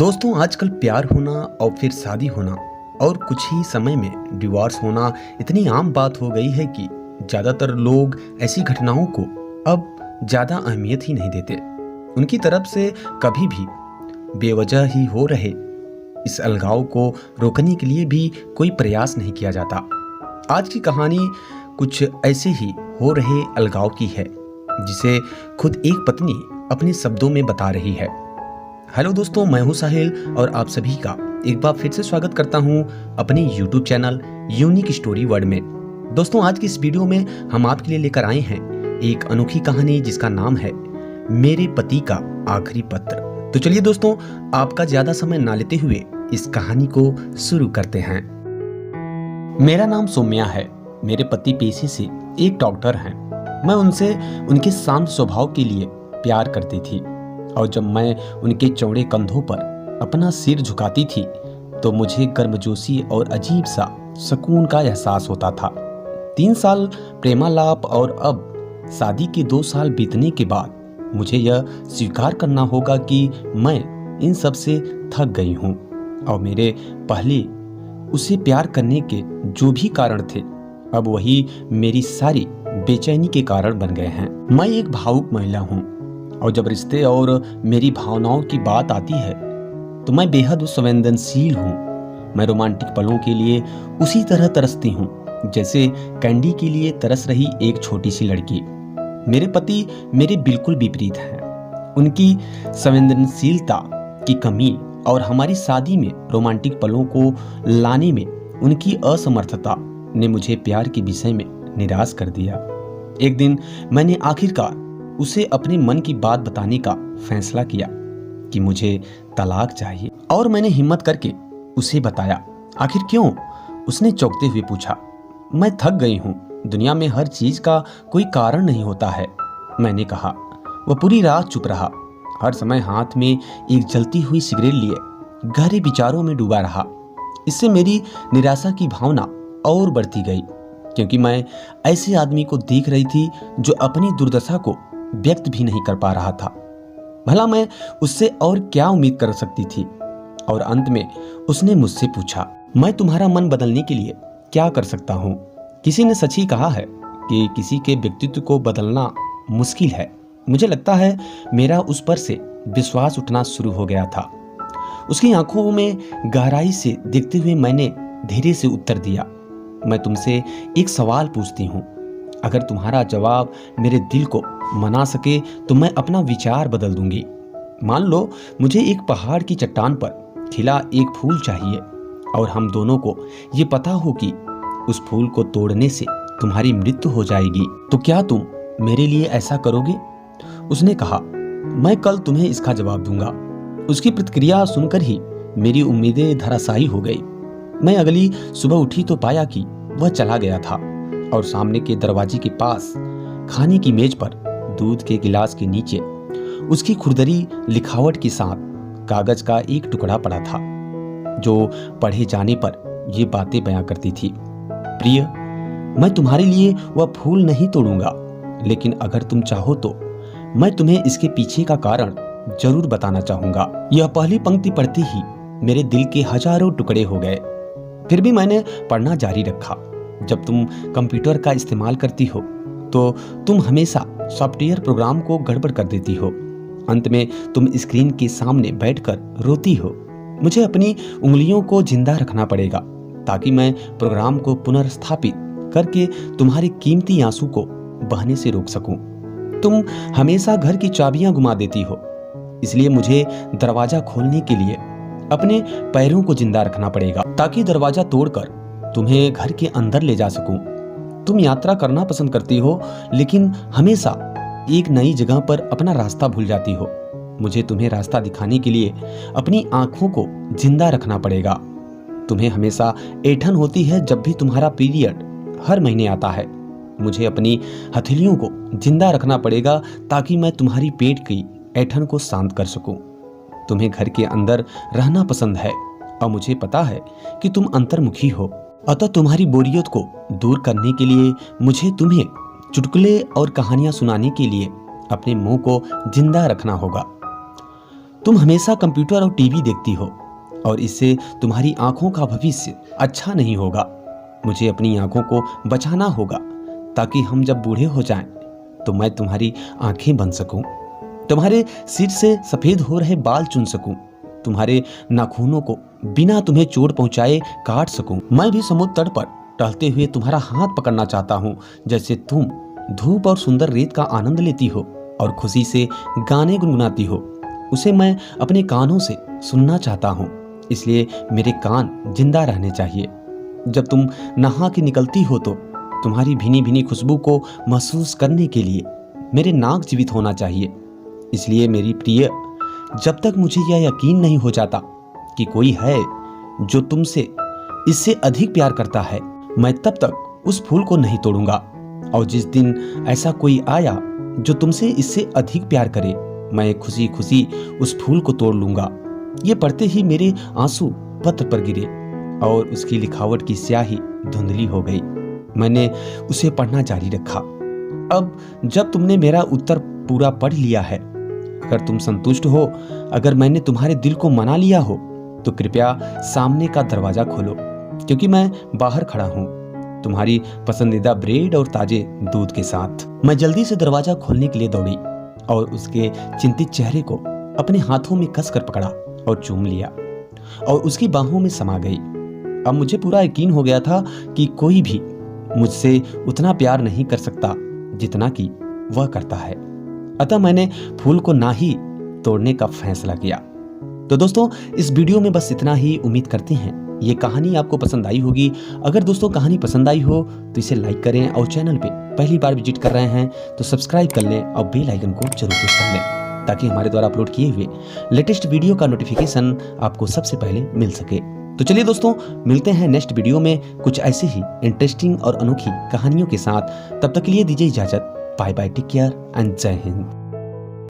दोस्तों, आजकल प्यार होना और फिर शादी होना और कुछ ही समय में डिवोर्स होना इतनी आम बात हो गई है कि ज़्यादातर लोग ऐसी घटनाओं को अब ज़्यादा अहमियत ही नहीं देते। उनकी तरफ से कभी भी बेवजह ही हो रहे इस अलगाव को रोकने के लिए भी कोई प्रयास नहीं किया जाता। आज की कहानी कुछ ऐसे ही हो रहे अलगाव की है, जिसे खुद एक पत्नी अपने शब्दों में बता रही है। हेलो दोस्तों, मैं हूं साहिल और आप सभी का एक बार फिर से स्वागत करता हूं अपने YouTube channel unique story world में। दोस्तों, आज की इस वीडियो में हम आपके लिए लेकर आए हैं एक अनोखी कहानी जिसका नाम है मेरे पति का आखिरी पत्र। तो चलिए दोस्तों, आपका ज्यादा समय ना लेते हुए इस कहानी को शुरू करते हैं। मेरा नाम सौम्या है। मेरे पति पेशे से एक डॉक्टर हैं। मैं उनसे उनके शांत स्वभाव के लिए प्यार करती थी और जब मैं उनके चौड़े कंधों पर अपना सिर झुकाती थी तो मुझे गर्मजोशी और अजीब सा सुकून का एहसास होता था। 3 साल प्रेमालाप और अब शादी के 2 साल बीतने के बाद मुझे यह स्वीकार करना होगा कि मैं इन सब से थक गई हूँ और मेरे पहले उसे प्यार करने के जो भी कारण थे अब वही मेरी सारी बेचैनी के कारण बन गए हैं। मैं एक भावुक महिला हूँ और जब रिश्ते और मेरी भावनाओं की बात आती है तो मैं बेहद संवेदनशील हूँ। मैं रोमांटिक पलों के लिए उसी तरह तरसती हूँ जैसे कैंडी के लिए तरस रही एक छोटी सी लड़की। मेरे पति मेरे बिल्कुल विपरीत हैं। उनकी संवेदनशीलता की कमी और हमारी शादी में रोमांटिक पलों को लाने में उनकी असमर्थता ने मुझे प्यार के विषय में निराश कर दिया। एक दिन मैंने आखिरकार उसे अपने मन की बात बताने का फैसला किया कि मुझे तलाक चाहिए और मैंने हिम्मत करके उसे बताया। आखिर क्यों? उसने चौंकते हुए पूछा। मैं थक गई हूँ, दुनिया में हर चीज का कोई कारण नहीं होता है, मैंने कहा। वह पूरी रात चुप रहा, हर समय हाथ में एक जलती हुई सिगरेट लिए गहरे विचारों में डूबा रहा। इससे मेरी निराशा की भावना और बढ़ती गई क्योंकि मैं ऐसे आदमी को देख रही थी जो अपनी दुर्दशा को व्यक्त भी नहीं कर पा रहा था। भला मैं उससे और क्या उम्मीद कर सकती थी? और अंत में उसने मुझसे पूछा, मैं तुम्हारा मन बदलने के लिए क्या कर सकता हूँ? किसी ने सच ही कहा है कि किसी के व्यक्तित्व को बदलना मुश्किल है। मुझे लगता है मेरा उस पर से विश्वास उठना शुरू हो गया था। उसकी आंखों में गहराई से देखते हुए मैंने धीरे से उत्तर दिया, मैं तुमसे एक सवाल पूछती हूँ। अगर तुम्हारा जवाब मेरे दिल को मना सके तो मैं अपना विचार बदल दूंगी। मान लो मुझे एक पहाड़ की चट्टान पर खिला एक फूल चाहिए और हम दोनों को ये पता हो कि उस फूल को तोड़ने से तुम्हारी मृत्यु हो जाएगी, तो क्या तुम मेरे लिए ऐसा करोगे? उसने कहा, मैं कल तुम्हें इसका जवाब दूंगा। उसकी प्रतिक्रिया सुनकर ही मेरी उम्मीदें धराशायी हो गई। मैं अगली सुबह उठी तो पाया कि वह चला गया था और सामने के दरवाजे के पास खाने की मेज पर दूध के गिलास के नीचे उसकी खुरदरी लिखावट के साथ कागज का एक टुकड़ा पड़ा था जो पढ़े जाने पर ये बातें बयां करती थी। प्रिय, मैं तुम्हारे लिए वह फूल नहीं तोड़ूंगा, लेकिन अगर तुम चाहो तो मैं तुम्हें इसके पीछे का कारण जरूर बताना चाहूंगा। यह पहली पंक्ति पढ़ते ही मेरे दिल के हजारों टुकड़े हो गए। फिर भी मैंने पढ़ना जारी रखा। जब तुम कंप्यूटर का इस्तेमाल करती हो तो तुम हमेशा सॉफ्टवेयर प्रोग्राम को गड़बड़ कर देती हो। अंत में तुम स्क्रीन के सामने बैठकर रोती हो। मुझे अपनी उंगलियों को जिंदा रखना पड़ेगा ताकि मैं प्रोग्राम को पुनर्स्थापित करके तुम्हारे कीमती आंसू को बहने से रोक सकूं। तुम हमेशा घर की चाबियां गुमा देती हो, इसलिए मुझे दरवाजा खोलने के लिए अपने पैरों को जिंदा रखना पड़ेगा ताकि दरवाजा तोड़कर तुम्हें घर के अंदर ले जा सकूं। तुम यात्रा करना पसंद करती हो, लेकिन हमेशा एक नई जगह पर अपना रास्ता भूल जाती हो। मुझे तुम्हें रास्ता दिखाने के लिए अपनी आंखों को जिंदा रखना पड़ेगा। तुम्हें हमेशा ऐंठन होती है जब भी तुम्हारा पीरियड हर महीने आता है। मुझे अपनी हथेलियों को जिंदा रखना पड़ेगा ताकि मैं तुम्हारी पेट की ऐंठन को शांत कर सकूं। तुम्हें घर के अंदर रहना पसंद है और मुझे पता है कि तुम अंतर्मुखी हो, अतः तुम्हारी बोरियत को दूर करने के लिए मुझे तुम्हें चुटकुले और कहानियां सुनाने के लिए अपने मुंह को जिंदा रखना होगा। तुम हमेशा कंप्यूटर और टीवी देखती हो और इससे तुम्हारी आंखों का भविष्य अच्छा नहीं होगा। मुझे अपनी आंखों को बचाना होगा ताकि हम जब बूढ़े हो जाएं तो मैं तुम्हारी आंखें बन सकूं, तुम्हारे सिर से सफेद हो रहे बाल चुन सकूं, तुम्हारे नाखूनों को बिना तुम्हें चोट पहुंचाए काट सकूं। मैं भी समुद्र तट पर टहलते हुए तुम्हारा हाथ पकड़ना चाहता हूं, जैसे तुम धूप और सुंदर रेत का आनंद लेती हो और खुशी से गाने गुनगुनाती हो। उसे मैं अपने कानों से सुनना चाहता हूं, इसलिए मेरे कान जिंदा रहने चाहिए। जब तुम नहा के निकलती हो तो तुम्हारी भीनी भीनी खुशबू को महसूस करने के लिए मेरे नाक जीवित होना चाहिए। इसलिए मेरी प्रिय, जब तक मुझे यह यकीन नहीं हो जाता कि कोई है जो तुमसे इससे अधिक प्यार करता है, मैं तब तक उस फूल को नहीं तोड़ूंगा। और जिस दिन ऐसा कोई आया जो तुमसे इससे अधिक प्यार करे, मैं खुशी खुशी उस फूल को तोड़ लूंगा। ये पढ़ते ही मेरे आंसू पत्र पर गिरे और उसकी लिखावट की स्याही धुंधली हो गई। मैंने उसे पढ़ना जारी रखा। अब जब तुमने मेरा उत्तर पूरा पढ़ लिया है, अगर तुम संतुष्ट हो, अगर मैंने तुम्हारे दिल को मना लिया हो, तो कृपया सामने का दरवाजा खोलो, क्योंकि मैं बाहर खड़ा हूँ तुम्हारी पसंदीदा ब्रेड और ताजे दूध के साथ। मैं जल्दी से दरवाजा खोलने के लिए दौड़ी और उसके चिंतित चेहरे को अपने हाथों में कसकर पकड़ा और चूम लिया और उसकी बाहों में समा गई। अब मुझे पूरा यकीन हो गया था कि कोई भी मुझसे उतना प्यार नहीं कर सकता जितना कि वह करता है। अतः मैंने फूल को ना ही तोड़ने का फैसला किया। तो दोस्तों, इस वीडियो में बस इतना ही। उम्मीद करते हैं ये कहानी आपको पसंद आई होगी। अगर दोस्तों कहानी पसंद आई हो तो इसे लाइक करें और चैनल पे पहली बार विजिट कर रहे हैं तो सब्सक्राइब कर लें और बेल आइकन को जरूर प्रेस कर लें, ताकि हमारे द्वारा अपलोड किए हुए लेटेस्ट वीडियो का नोटिफिकेशन आपको सबसे पहले मिल सके। तो चलिए दोस्तों, मिलते हैं नेक्स्ट वीडियो में कुछ ऐसे ही इंटरेस्टिंग और अनोखी कहानियों के साथ। तब तक के लिए दीजिए इजाजत। Bye bye, take care and Jai Hind.